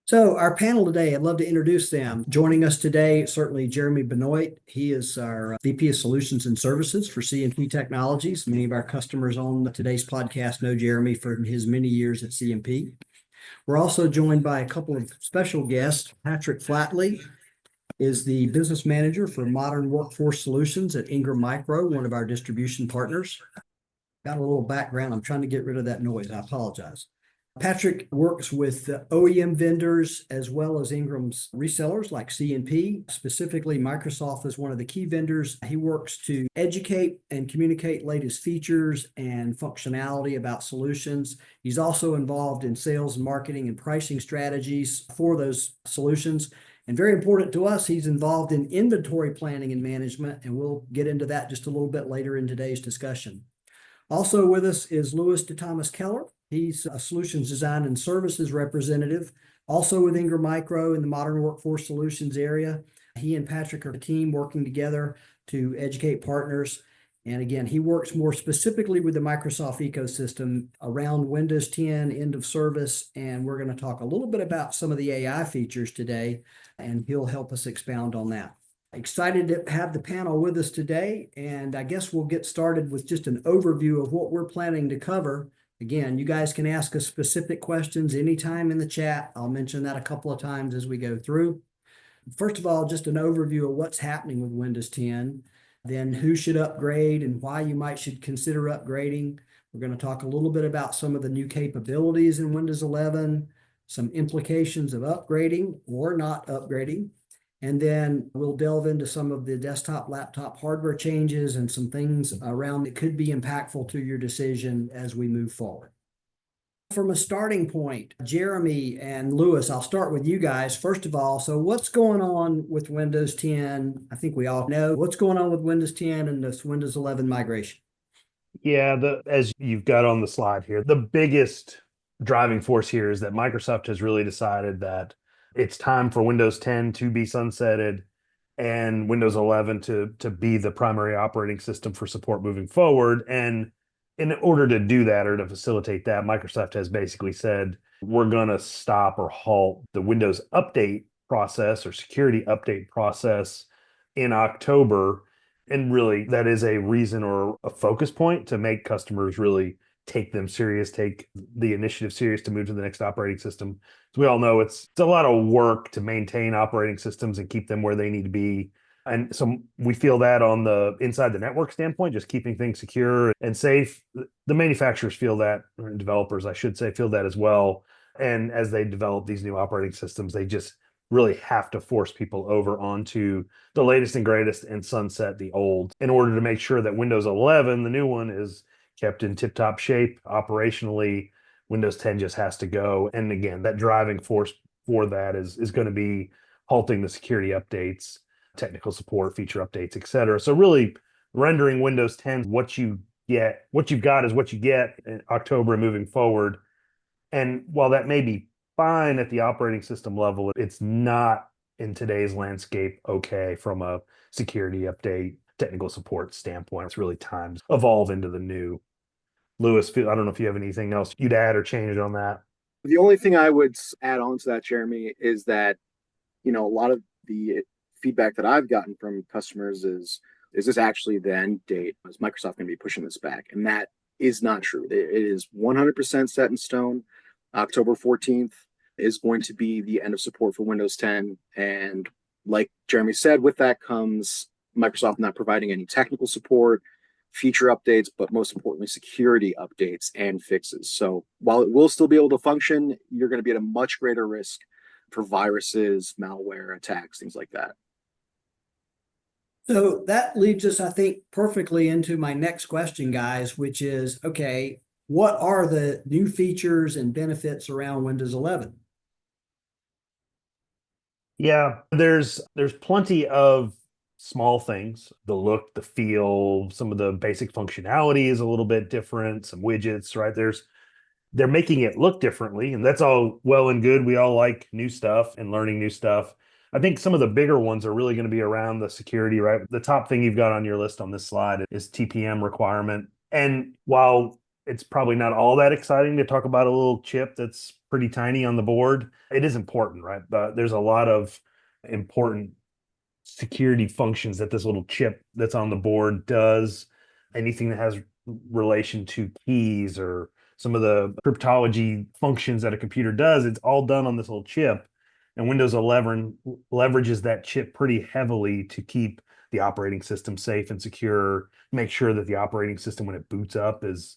So, our panel today, I'd love to introduce them. Joining us today, certainly Jeremy Benoit. He is our VP of Solutions and Services for CMP Technologies. Many of our customers on today's podcast know Jeremy from his many years at CMP. We're also joined by a couple of special guests. Patrick Flatley is the business manager for Modern Workforce Solutions at Ingram Micro, one of our distribution partners. Got a little background. I'm trying to get rid of that noise. I apologize. Patrick works with OEM vendors as well as Ingram's resellers like C&P. Specifically, Microsoft is one of the key vendors. He works to educate and communicate latest features and functionality about solutions. He's also involved in sales, marketing, and pricing strategies for those solutions. And very important to us, he's involved in inventory planning and management, and we'll get into that just a little bit later in today's discussion. Also with us is Louis DeThomas Keller. He's a solutions design and services representative, also with Ingram Micro in the Modern Workforce Solutions area. He and Patrick are a team working together to educate partners. And again, he works more specifically with the Microsoft ecosystem around Windows 10 end of service. And we're going to talk a little bit about some of the AI features today, and he'll help us expound on that. Excited to have the panel with us today, and I guess we'll get started with just an overview of what we're planning to cover. Again, you guys can ask us specific questions anytime in the chat. I'll mention that a couple of times as we go through. First of all, just an overview of what's happening with Windows 10, then who should upgrade and why you should consider upgrading. We're going to talk a little bit about some of the new capabilities in Windows 11, some implications of upgrading or not upgrading. And then we'll delve into some of the desktop, laptop hardware changes and some things around that could be impactful to your decision as we move forward. From a starting point, Jeremy and Louis, I'll start with you guys. First of all, so what's going on with Windows 10? I think we all know what's going on with Windows 10 and this Windows 11 migration. Yeah, as you've got on the slide here, the biggest driving force here is that Microsoft has really decided that it's time for Windows 10 to be sunsetted and Windows 11 to be the primary operating system for support moving forward. And in order to do that or to facilitate that, Microsoft has basically said, we're going to stop or halt the Windows update process or security update process in October. And really, that is a reason or a focus point to make customers really take them serious, take the initiative serious to move to the next operating system. So we all know it's a lot of work to maintain operating systems and keep them where they need to be. And so we feel that on the inside the network standpoint, just keeping things secure and safe. The manufacturers feel that, or developers, I should say, feel that as well. And as they develop these new operating systems, they just really have to force people over onto the latest and greatest and sunset the old in order to make sure that Windows 11, the new one, is kept in tip-top shape operationally. Windows 10 just has to go. And again, that driving force for that is going to be halting the security updates, technical support, feature updates, et cetera. So really rendering Windows 10 what you get, what you've got is what you get in October and moving forward. And while that may be fine at the operating system level, it's not in today's landscape okay from a security update, technical support standpoint. It's really time to evolve into the new. Louis, I don't know if you have anything else you'd add or change on that. The only thing I would add on to that, Jeremy, is that, a lot of the feedback that I've gotten from customers is this actually the end date? Is Microsoft going to be pushing this back? And that is not true. It is 100% set in stone. October 14th is going to be the end of support for Windows 10. And like Jeremy said, with that comes Microsoft not providing any technical support, feature updates, but most importantly, security updates and fixes. So while it will still be able to function, you're going to be at a much greater risk for viruses, malware, attacks, things like that. So that leads us, I think, perfectly into my next question, guys, which is, okay, what are the new features and benefits around Windows 11? Yeah, there's plenty of small things. The look, the feel, some of the basic functionality is a little bit different, some widgets, right? They're making it look differently, and that's all well and good. We all like new stuff and learning new stuff. I think some of the bigger ones are really going to be around the security, right? The top thing you've got on your list on this slide is TPM requirement. And while it's probably not all that exciting to talk about a little chip that's pretty tiny on the board. It is important, right? But there's a lot of important security functions that this little chip that's on the board does. Anything that has relation to keys or some of the cryptology functions that a computer does, it's all done on this little chip. And Windows 11 leverages that chip pretty heavily to keep the operating system safe and secure, make sure that the operating system, when it boots up, is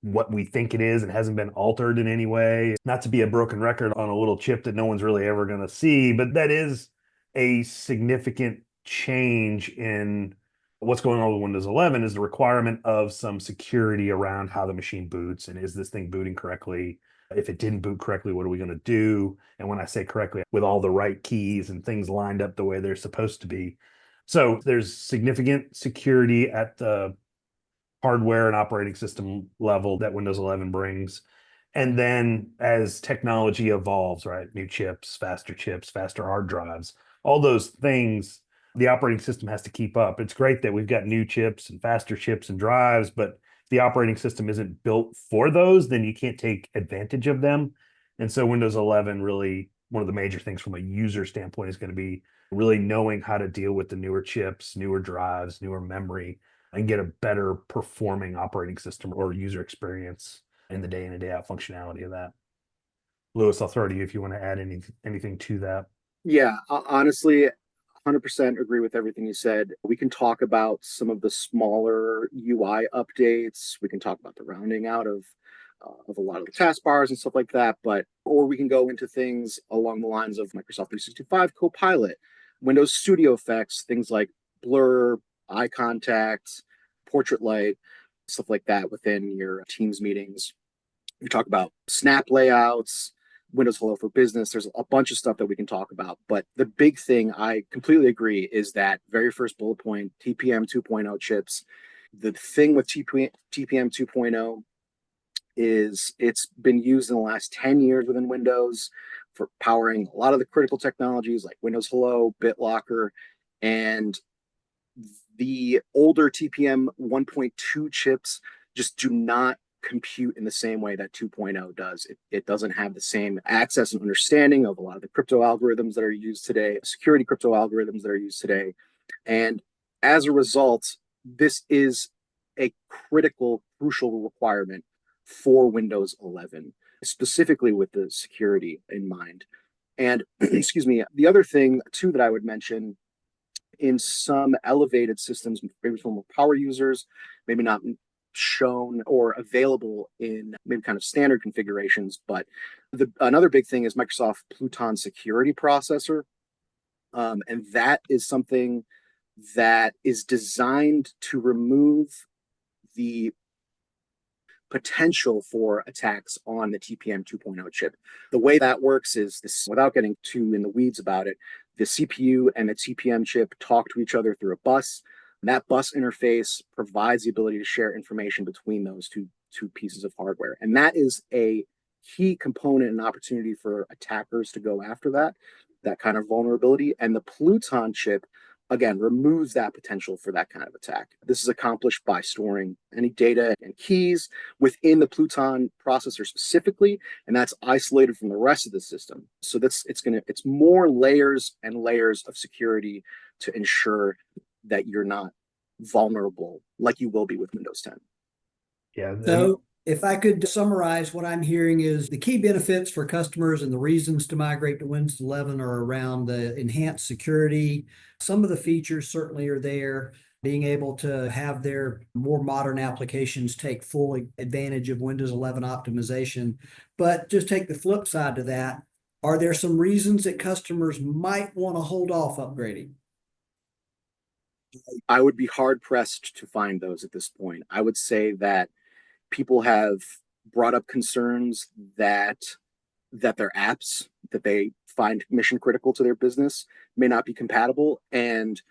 what we think it is and hasn't been altered in any way. Not to be a broken record on a little chip that no one's really ever going to see, but that is a significant change in what's going on with Windows 11 is the requirement of some security around how the machine boots and is this thing booting correctly? If it didn't boot correctly, what are we going to do? And when I say correctly, with all the right keys and things lined up the way they're supposed to be. So there's significant security at the hardware and operating system level that Windows 11 brings. And then as technology evolves, right, new chips, faster hard drives, all those things, the operating system has to keep up. It's great that we've got new chips and faster chips and drives, but if the operating system isn't built for those, then you can't take advantage of them. And so Windows 11 really, one of the major things from a user standpoint is going to be really knowing how to deal with the newer chips, newer drives, newer memory, and get a better performing operating system or user experience in the day in and day out functionality of that. Lewis, I'll throw it to you if you want to add anything to that. Yeah, honestly, 100% agree with everything you said. We can talk about some of the smaller UI updates. We can talk about the rounding out of a lot of the taskbars and stuff like that. But or we can go into things along the lines of Microsoft 365 Copilot, Windows Studio effects, things like blur, eye contact, portrait light, stuff like that within your Teams meetings. We talk about snap layouts, Windows Hello for Business. There's a bunch of stuff that we can talk about. But the big thing, I completely agree, is that very first bullet point, TPM 2.0 chips. The thing with TPM 2.0 is it's been used in the last 10 years within Windows for powering a lot of the critical technologies like Windows Hello, BitLocker, and the older TPM 1.2 chips just do not compute in the same way that 2.0 does. It doesn't have the same access and understanding of a lot of the crypto algorithms that are used today, security crypto algorithms that are used today. And as a result, this is a critical, crucial requirement for Windows 11, specifically with the security in mind. And excuse me, the other thing too that I would mention in some elevated systems, maybe for more power users, maybe not shown or available in maybe kind of standard configurations. But another big thing is Microsoft Pluton security processor. And that is something that is designed to remove the potential for attacks on the TPM 2.0 chip. The way that works is this, without getting too in the weeds about it, the CPU and the TPM chip talk to each other through a bus. And that bus interface provides the ability to share information between those two pieces of hardware. And that is a key component and opportunity for attackers to go after that kind of vulnerability. And the Pluton chip, again, removes that potential for that kind of attack. This is accomplished by storing any data and keys within the Pluton processor specifically, and that's isolated from the rest of the system. So it's more layers and layers of security to ensure that you're not vulnerable like you will be with Windows 10. Yeah. So if I could summarize, what I'm hearing is the key benefits for customers and the reasons to migrate to Windows 11 are around the enhanced security. Some of the features certainly are there. Being able to have their more modern applications take full advantage of Windows 11 optimization. But just take the flip side to that. Are there some reasons that customers might want to hold off upgrading? I would be hard pressed to find those at this point. I would say that people have brought up concerns that their apps that they find mission critical to their business may not be compatible. And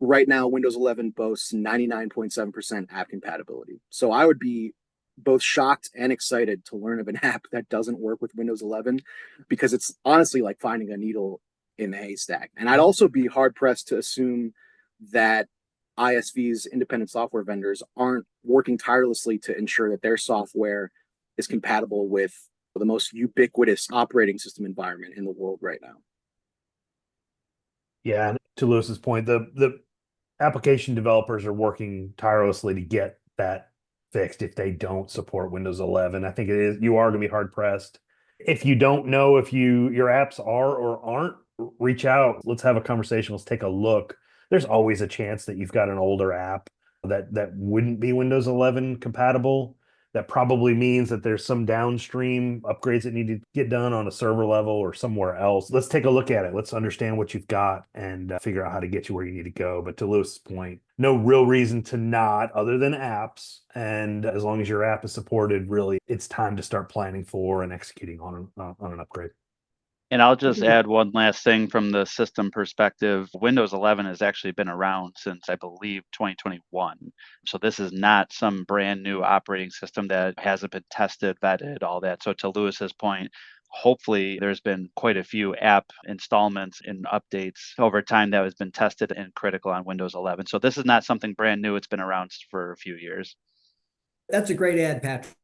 right now, Windows 11 boasts 99.7% app compatibility. So I would be both shocked and excited to learn of an app that doesn't work with Windows 11, because it's honestly like finding a needle in the haystack. And I'd also be hard pressed to assume that ISVs, independent software vendors, aren't working tirelessly to ensure that their software is compatible with the most ubiquitous operating system environment in the world right now. Yeah, and to Lewis's point, the application developers are working tirelessly to get that fixed if they don't support Windows 11. I think you are going to be hard pressed. If you don't know if your apps are or aren't, reach out. Let's have a conversation. Let's take a look. There's always a chance that you've got an older app that wouldn't be Windows 11 compatible. That probably means that there's some downstream upgrades that need to get done on a server level or somewhere else. Let's take a look at it. Let's understand what you've got and figure out how to get you where you need to go. But to Lewis's point, no real reason to not, other than apps. And as long as your app is supported, really, it's time to start planning for and executing on an upgrade. And I'll just add one last thing from the system perspective. Windows 11 has actually been around since, I believe, 2021. So this is not some brand new operating system that hasn't been tested, vetted, all that. So to Lewis's point, hopefully there's been quite a few app installments and updates over time that has been tested and critical on Windows 11. So this is not something brand new. It's been around for a few years. That's a great ad, Patrick.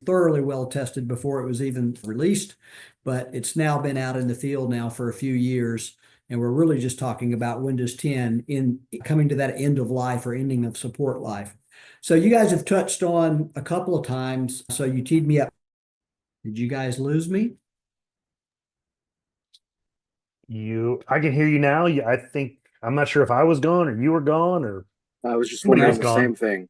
Thoroughly well tested before it was even released, but it's now been out in the field now for a few years. And we're really just talking about Windows 10 in coming to that end of life or ending of support life. So you guys have touched on a couple of times. So you teed me up. Did you guys lose me? I can hear you now. I think, I'm not sure if I was gone or you were gone or I was just Somebody wondering else the gone. same thing.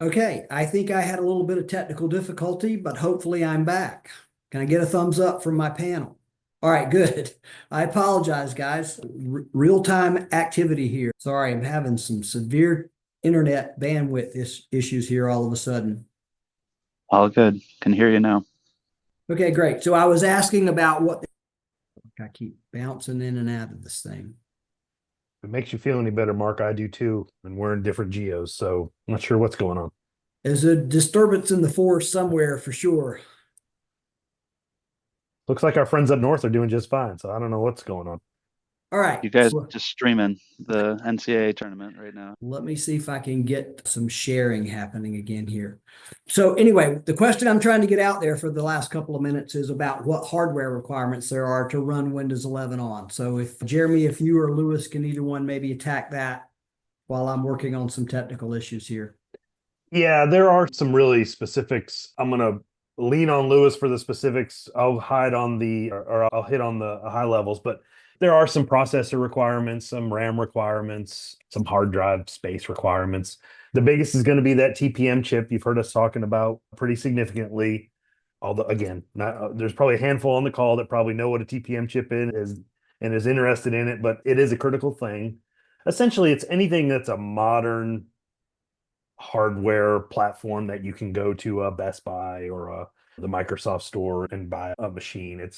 Okay, I think I had a little bit of technical difficulty, but hopefully I'm back. Can I get a thumbs up from my panel? All right, good. I apologize, guys. Real-time activity here. Sorry, I'm having some severe internet bandwidth issues here all of a sudden. All good. Can hear you now. Okay, great. So I was asking about what I keep bouncing in and out of this thing. If it makes you feel any better, Mark, I do too. And we're in different geos, so I'm not sure what's going on. There's a disturbance in the force somewhere for sure. Looks like our friends up north are doing just fine, so I don't know what's going on. All right. You guys so just streaming the NCAA tournament right now. let me see if I can get some sharing happening again here. So anyway, the question I'm trying to get out there for the last couple of minutes is about what hardware requirements there are to run Windows 11 on. So if Jeremy, if you or Lewis can either one maybe attack that while I'm working on some technical issues here. Yeah, there are some really specifics. I'm going to lean on Lewis for the specifics. I'll hide on or I'll hit on the high levels, but there are some processor requirements, some RAM requirements, some hard drive space requirements. The biggest is going to be that TPM chip you've heard us talking about pretty significantly. Although, again, there's probably a handful on the call that probably know what a TPM chip is and is interested in it, but it is a critical thing. Essentially, it's anything that's a modern hardware platform that you can go to a Best Buy or the Microsoft store and buy a machine.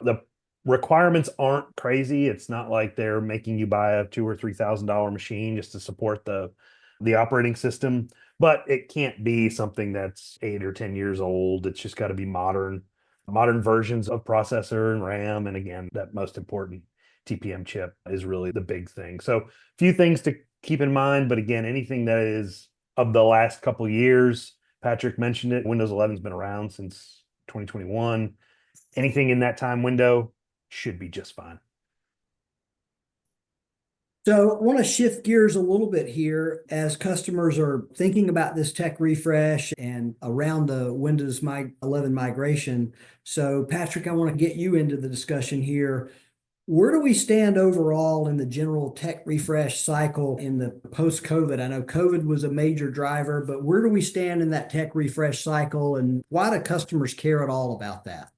The requirements aren't crazy. It's not like they're making you buy a $2,000 or $3,000 machine just to support the operating system, but it can't be something that's 8 or 10 years old. It's just got to be modern versions of processor and RAM. And again, that most important TPM chip is really the big thing. So a few things to keep in mind, but again, anything that is of the last couple of years, Patrick mentioned it, Windows 11's been around since 2021. Anything in that time window should be just fine. So I want to shift gears a little bit here as customers are thinking about this tech refresh and around the Windows 11 migration. So Patrick, I want to get you into the discussion here. Where do we stand overall in the general tech refresh cycle in the post-COVID? I know COVID was a major driver, but where do we stand in that tech refresh cycle and why do customers care at all about that?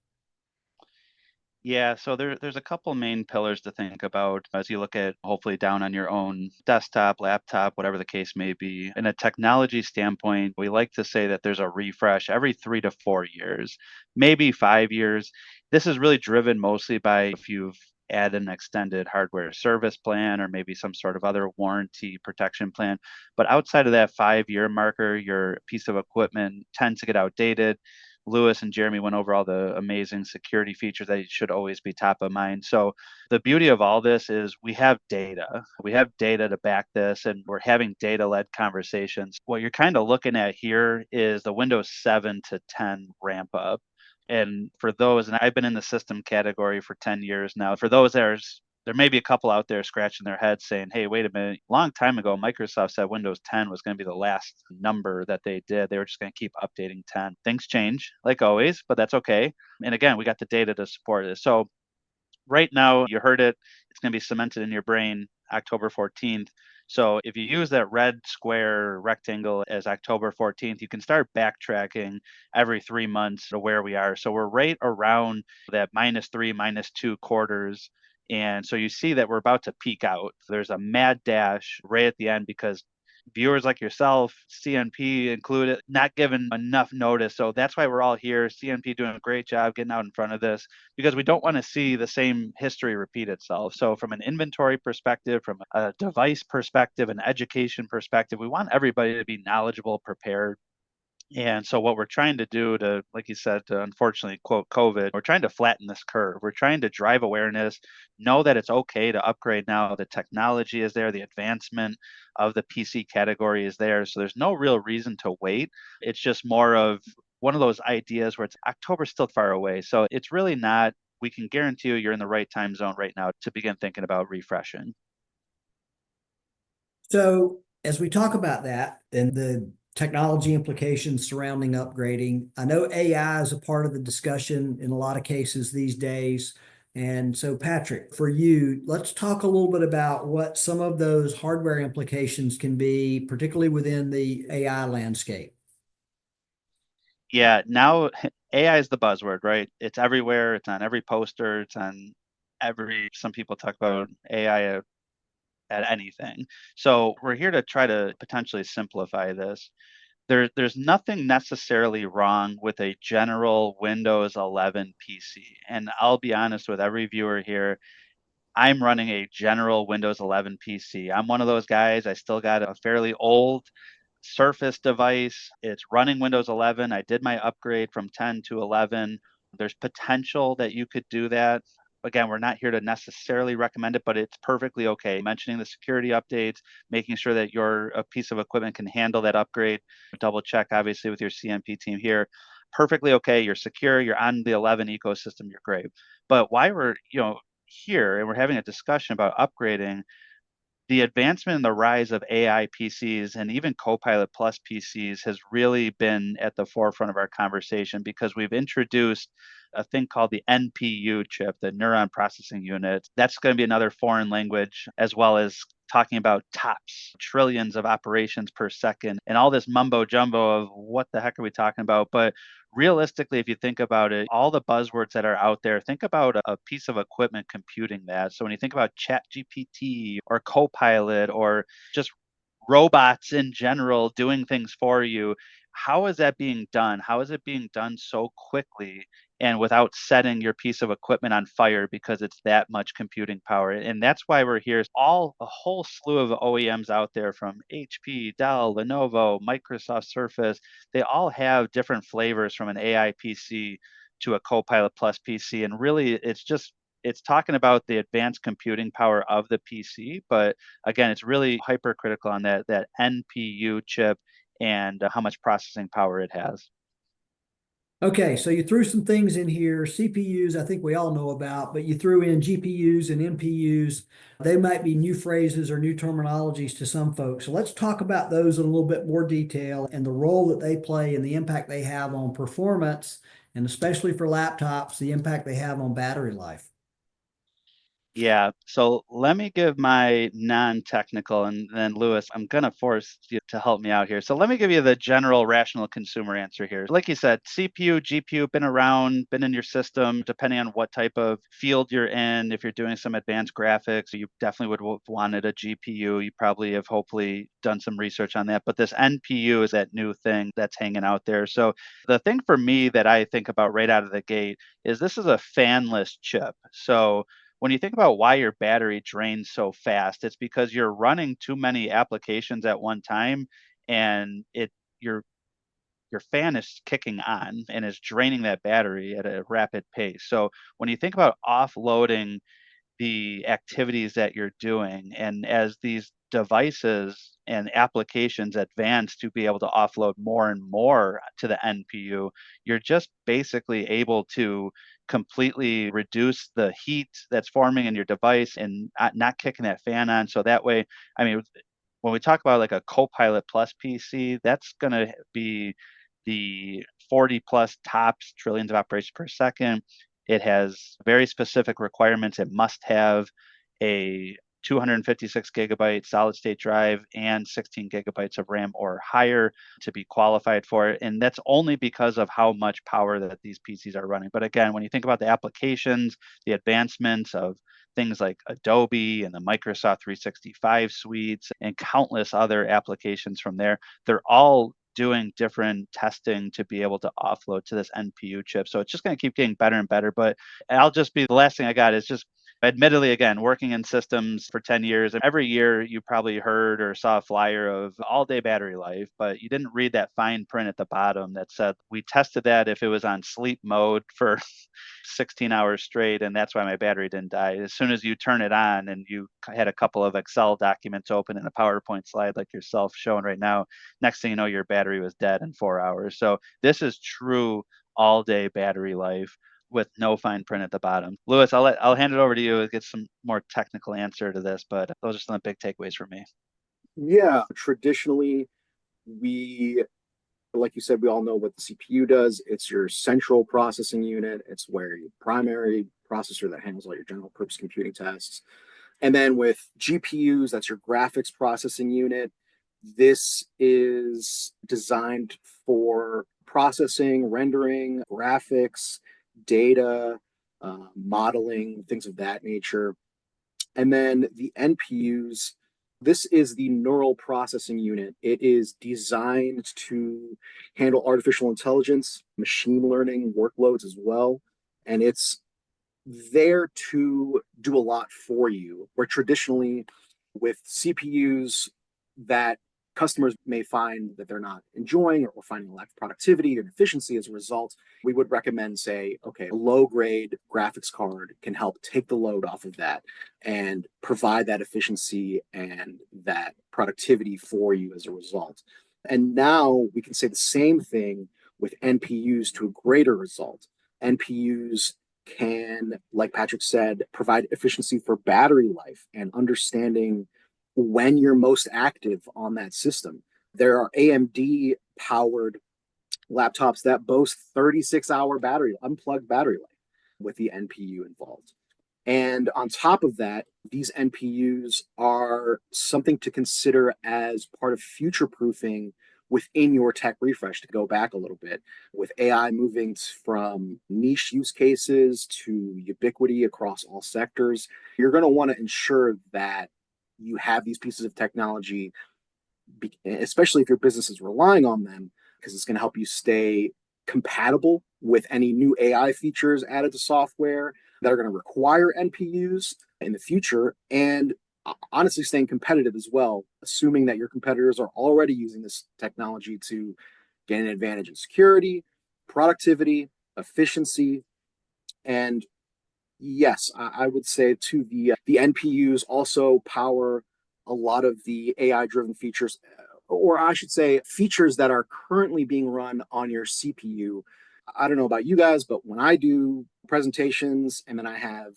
Yeah, so there's a couple main pillars to think about as you look at hopefully down on your own desktop, laptop, whatever the case may be. In a technology standpoint, we like to say that there's a refresh every 3 to 4 years, maybe 5 years. This is really driven mostly by if you've added an extended hardware service plan or maybe some sort of other warranty protection plan. But outside of that 5-year marker, your piece of equipment tends to get outdated. Lewis and Jeremy went over all the amazing security features that should always be top of mind. So the beauty of all this is we have data. We have data to back this, and we're having data-led conversations. What you're kind of looking at here is the Windows 7 to 10 ramp up. And for those, and I've been in the system category for 10 years now, for those there may be a couple out there scratching their heads saying, hey, wait a minute, long time ago, Microsoft said Windows 10 was going to be the last number that they did. They were just going to keep updating 10. Things change, like always, but that's okay. And again, we got the data to support it. So right now, you heard it, it's going to be cemented in your brain October 14th. So if you use that red square rectangle as October 14th, you can start backtracking every 3 months to where we are. So we're right around that -3, -2 quarters. And so you see that we're about to peak out. There's a mad dash right at the end because viewers like yourself, CNP included, not given enough notice. So that's why we're all here. CNP doing a great job getting out in front of this because we don't want to see the same history repeat itself. So from an inventory perspective, from a device perspective, an education perspective, we want everybody to be knowledgeable, prepared. And so what we're trying to do to, like you said, to unfortunately quote COVID, we're trying to flatten this curve. We're trying to drive awareness, know that it's okay to upgrade now. The technology is there, the advancement of the PC category is there. So there's no real reason to wait. It's just more of one of those ideas where it's October's still far away. So it's really not, we can guarantee you're in the right time zone right now to begin thinking about refreshing. So as we talk about that and the technology implications surrounding upgrading, I know AI is a part of the discussion in a lot of cases these days. And so, Patrick, for you, let's talk a little bit about what some of those hardware implications can be, particularly within the AI landscape. Yeah, now AI is the buzzword, right? It's everywhere. It's on every poster. It's on some people talk about AI at anything. So we're here to try to potentially simplify this. There's nothing necessarily wrong with a general Windows 11 PC. And I'll be honest with every viewer here, I'm running a general Windows 11 PC. I'm one of those guys. I still got a fairly old Surface device. It's running Windows 11. I did my upgrade from 10 to 11. There's potential that you could do that. Again, we're not here to necessarily recommend it, but it's perfectly okay. Mentioning the security updates, making sure that your a piece of equipment can handle that upgrade. Double check, obviously, with your CMP team here. Perfectly okay. You're secure. You're on the 11 ecosystem. You're great. But why we're here and we're having a discussion about upgrading, the advancement and the rise of AI PCs and even Copilot Plus PCs has really been at the forefront of our conversation because we've introduced a thing called the NPU chip, the neuron processing unit. That's going to be another foreign language, as well as talking about TOPS, trillions of operations per second, and all this mumbo jumbo of what the heck are we talking about? But realistically, if you think about it, all the buzzwords that are out there, think about a piece of equipment computing that. So when you think about ChatGPT or Copilot or just robots in general doing things for you, how is that being done? How is it being done so quickly and without setting your piece of equipment on fire because it's that much computing power? And that's why we're here. A whole slew of OEMs out there from HP, Dell, Lenovo, Microsoft Surface. They all have different flavors from an AI PC to a Copilot Plus PC. And really, it's talking about the advanced computing power of the PC, but again, it's really hypercritical on that NPU chip and how much processing power it has. Okay, so you threw some things in here. CPUs, I think we all know about, but you threw in GPUs and NPUs. They might be new phrases or new terminologies to some folks. So let's talk about those in a little bit more detail and the role that they play and the impact they have on performance, and especially for laptops, the impact they have on battery life. Yeah, so let me give my non-technical, and then Lewis, I'm gonna force you to help me out here. So let me give you the general rational consumer answer here. Like you said, CPU, GPU, been around, been in your system, depending on what type of field you're in. If you're doing some advanced graphics, you definitely would have wanted a GPU. You probably have hopefully done some research on that. But this NPU is that new thing that's hanging out there. So the thing for me that I think about right out of the gate is this is a fanless chip. So when you think about why your battery drains so fast, it's because you're running too many applications at one time and you're your fan is kicking on and is draining that battery at a rapid pace. So when you think about offloading the activities that you're doing, and as these devices and applications advance to be able to offload more and more to the NPU, you're just basically able to completely reduce the heat that's forming in your device and not kicking that fan on. So that way, I mean, when we talk about like a Copilot Plus PC, that's going to be the 40 plus tops trillions of operations per second. It has very specific requirements. It must have a 256 gigabyte solid state drive and 16 gigabytes of RAM or higher to be qualified for it. And that's only because of how much power that these PCs are running. But again, when you think about the applications, the advancements of things like Adobe and the Microsoft 365 suites and countless other applications from there, they're all doing different testing to be able to offload to this NPU chip. So it's just going to keep getting better and better. But I'll just be the last thing I got is just admittedly, again, working in systems for 10 years, and every year you probably heard or saw a flyer of all day battery life, but you didn't read that fine print at the bottom that said we tested that if it was on sleep mode for 16 hours straight, and that's why my battery didn't die. As soon as you turn it on and you had a couple of Excel documents open and a PowerPoint slide like yourself showing right now, next thing you know, your battery was dead in 4 hours. So this is true all day battery life with no fine print at the bottom. Louis, I'll hand it over to you to get some more technical answer to this, but those are some of the big takeaways for me. Yeah, traditionally, like you said, we all know what the CPU does. It's your central processing unit. It's where your primary processor that handles all your general purpose computing tasks. And then with GPUs, that's your graphics processing unit. This is designed for processing, rendering, graphics, data, modeling, things of that nature. And then the NPUs, this is the neural processing unit. It is designed to handle artificial intelligence, machine learning workloads as well. And it's there to do a lot for you, where traditionally with CPUs that customers may find that they're not enjoying or finding a lack of productivity and efficiency as a result, we would recommend, say, okay, a low grade graphics card can help take the load off of that and provide that efficiency and that productivity for you as a result. And now we can say the same thing with NPUs to a greater result. NPUs can, like Patrick said, provide efficiency for battery life and understanding when you're most active on that system. There are AMD powered laptops that boast 36-hour unplugged battery life with the NPU involved. And on top of that, these NPUs are something to consider as part of future proofing within your tech refresh. To go back a little bit, with AI moving from niche use cases to ubiquity across all sectors, you're going to want to ensure that you have these pieces of technology, especially if your business is relying on them, because it's going to help you stay compatible with any new AI features added to software that are going to require NPUs in the future, and honestly staying competitive as well, assuming that your competitors are already using this technology to gain an advantage in security, productivity, efficiency. And yes, I would say too, the NPUs also power a lot of the AI driven features, or I should say features that are currently being run on your CPU. I don't know about you guys, but when I do presentations and then I have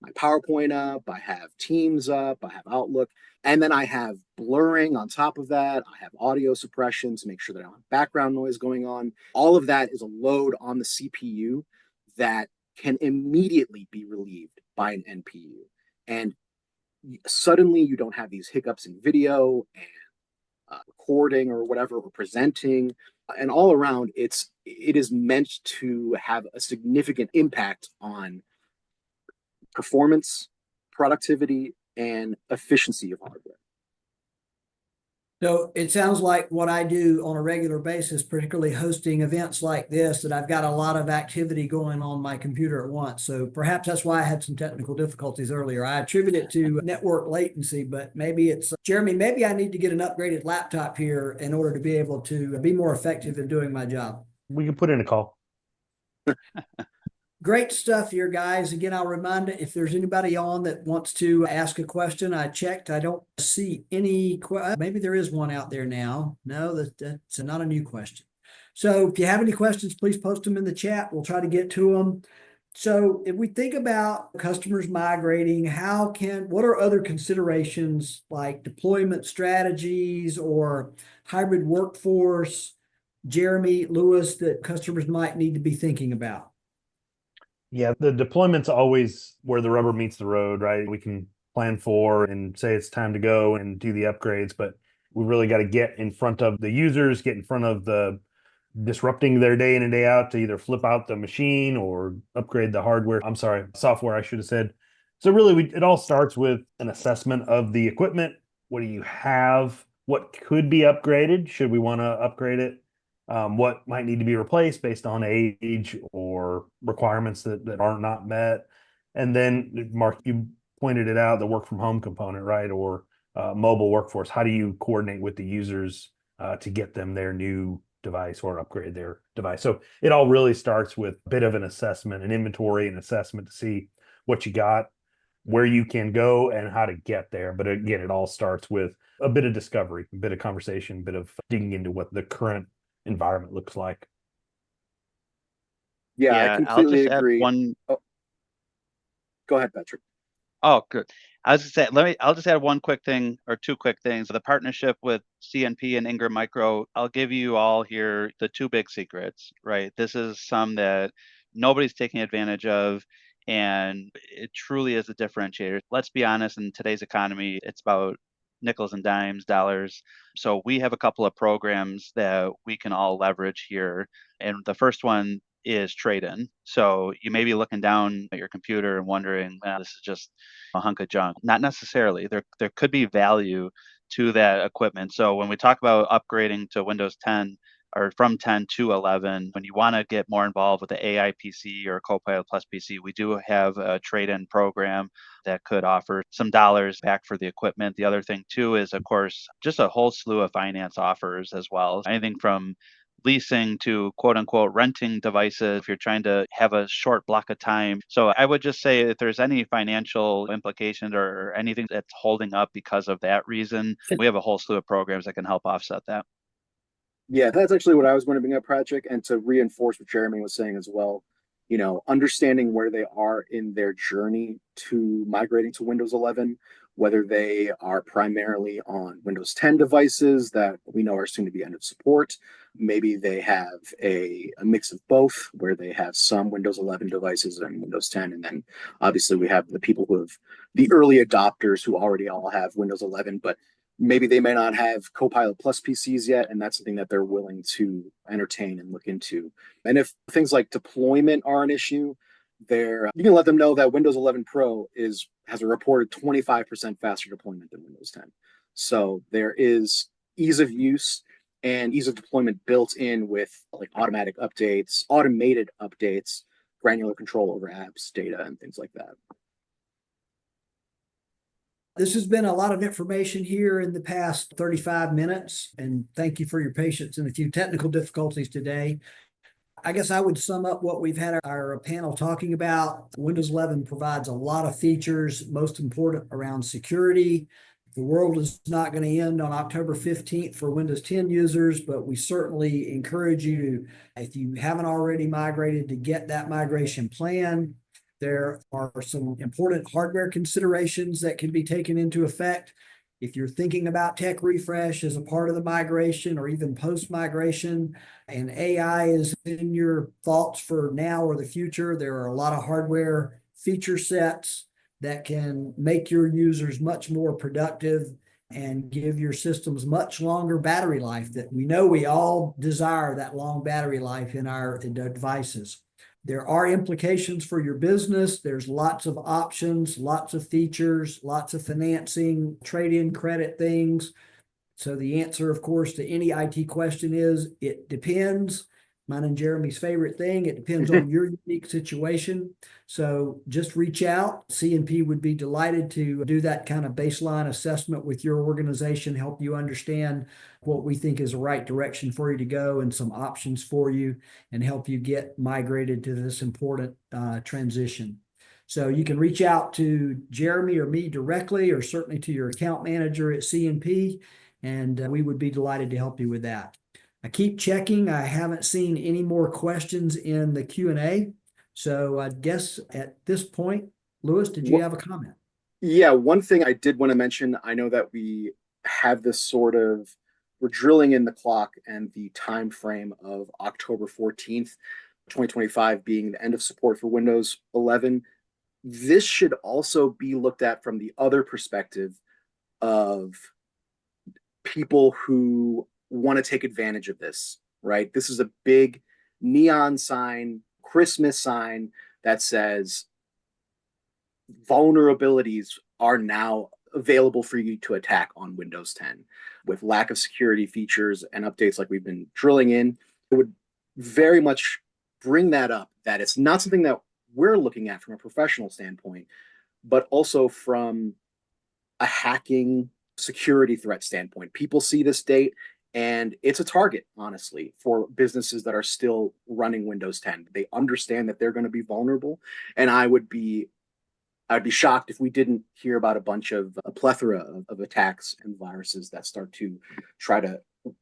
my PowerPoint up, I have Teams up, I have Outlook, and then I have blurring on top of that. I have audio suppression to make sure that I don't have background noise going on. All of that is a load on the CPU that can immediately be relieved by an NPU. And suddenly you don't have these hiccups in video and recording or whatever, or presenting. And all around, it is meant to have a significant impact on performance, productivity, and efficiency of hardware. So it sounds like what I do on a regular basis, particularly hosting events like this, that I've got a lot of activity going on my computer at once. So perhaps that's why I had some technical difficulties earlier. I attribute it to network latency, but maybe it's Jeremy, maybe I need to get an upgraded laptop here in order to be able to be more effective in doing my job. We can put in a call. Great stuff here, guys. Again, I'll remind you, if there's anybody on that wants to ask a question, I checked. I don't see any. Maybe there is one out there now. No, that's not a new question. So if you have any questions, please post them in the chat. We'll try to get to them. So if we think about customers migrating, what are other considerations like deployment strategies or hybrid workforce, Jeremy, Lewis, that customers might need to be thinking about? Yeah, the deployment's always where the rubber meets the road, right? We can plan for and say it's time to go and do the upgrades, but we really got to get in front of the users, get in front of the disrupting their day in and day out to either flip out the machine or upgrade the hardware. I'm sorry, software, I should have said. So really, it all starts with an assessment of the equipment. What do you have? What could be upgraded? Should we want to upgrade it? What might need to be replaced based on age or requirements that are not met. And then, Mark, you pointed it out, the work from home component, right? Or mobile workforce. How do you coordinate with the users to get them their new device or upgrade their device? So it all really starts with a bit of an assessment, an inventory and assessment to see what you got, where you can go, and how to get there. But again, it all starts with a bit of discovery, a bit of conversation, a bit of digging into what the current environment looks like. Yeah, I I'll completely just add agree. one. Oh, go ahead, Patrick. Oh, good. I was just saying, I'll just add one quick thing or two quick things. The partnership with CNP and Ingram Micro, I'll give you all here the two big secrets, right? This is some that nobody's taking advantage of, and it truly is a differentiator. Let's be honest, in today's economy, it's about nickels and dimes, dollars. So we have a couple of programs that we can all leverage here. And the first one is trade-in. So you may be looking down at your computer and wondering, this is just a hunk of junk. Not necessarily. There could be value to that equipment. So when we talk about upgrading to Windows 10 or from 10 to 11, when you want to get more involved with the AI PC or Copilot Plus PC, we do have a trade-in program that could offer some dollars back for the equipment. The other thing too is, of course, just a whole slew of finance offers as well. Anything from leasing to quote unquote renting devices if you're trying to have a short block of time. So I would just say if there's any financial implications or anything that's holding up because of that reason, we have a whole slew of programs that can help offset that. Yeah, that's actually what I was going to bring up, Patrick, and to reinforce what Jeremy was saying as well. Understanding where they are in their journey to migrating to Windows 11, whether they are primarily on Windows 10 devices that we know are soon to be end of support. Maybe they have a mix of both, where they have some Windows 11 devices and Windows 10. And then obviously we have the people who have the early adopters who already all have Windows 11, but maybe they may not have Copilot Plus PCs yet, and that's something that they're willing to entertain and look into. And if things like deployment are an issue, you can let them know that Windows 11 Pro has a reported 25% faster deployment than Windows 10. So there is ease of use and ease of deployment built in with like automated updates, granular control over apps, data, and things like that. This has been a lot of information here in the past 35 minutes, and thank you for your patience and a few technical difficulties today. I guess I would sum up what we've had our panel talking about. Windows 11 provides a lot of features, most important around security. The world is not going to end on October 15th for Windows 10 users, but we certainly encourage you to, if you haven't already migrated, to get that migration plan. There are some important hardware considerations that can be taken into effect. If you're thinking about tech refresh as a part of the migration or even post-migration, and AI is in your thoughts for now or the future, there are a lot of hardware feature sets that can make your users much more productive and give your systems much longer battery life that we know we all desire, that long battery life in our devices. There are implications for your business. There's lots of options, lots of features, lots of financing, trade-in credit things. So the answer, of course, to any IT question is it depends. Mine and Jeremy's favorite thing. It depends on your unique situation. So just reach out. C&P would be delighted to do that kind of baseline assessment with your organization, help you understand what we think is the right direction for you to go and some options for you, and help you get migrated to this important transition. So you can reach out to Jeremy or me directly, or certainly to your account manager at C&P, and we would be delighted to help you with that. I keep checking. I haven't seen any more questions in the Q&A. So I guess at this point, Louis, did you have a comment? Yeah, one thing I did want to mention, I know that we have this sort of, we're drilling in the clock and the time frame of October 14th, 2025 being the end of support for Windows 11. This should also be looked at from the other perspective of people who want to take advantage of this, right? This is a big neon sign, Christmas sign that says vulnerabilities are now available for you to attack on Windows 10 with lack of security features and updates like we've been drilling in. It would very much bring that up, that it's not something that we're looking at from a professional standpoint, but also from a hacking security threat standpoint. People see this date and it's a target, honestly, for businesses that are still running Windows 10. They understand that they're going to be vulnerable. And I'd be shocked if we didn't hear about a plethora of attacks and viruses that start to try to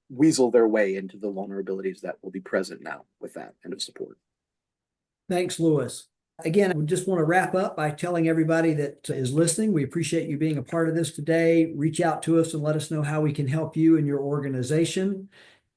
weasel their way into the vulnerabilities that will be present now with that end of support. Thanks, Louis. Again, I just want to wrap up by telling everybody that is listening, we appreciate you being a part of this today. Reach out to us and let us know how we can help you and your organization.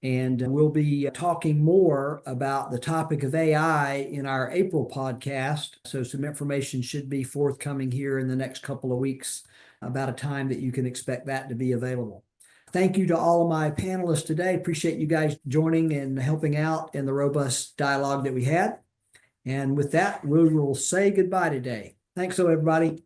And we'll be talking more about the topic of AI in our April podcast. So some information should be forthcoming here in the next couple of weeks about a time that you can expect that to be available. Thank you to all of my panelists today. Appreciate you guys joining and helping out in the robust dialogue that we had. And with that, we will say goodbye today. Thanks, everybody.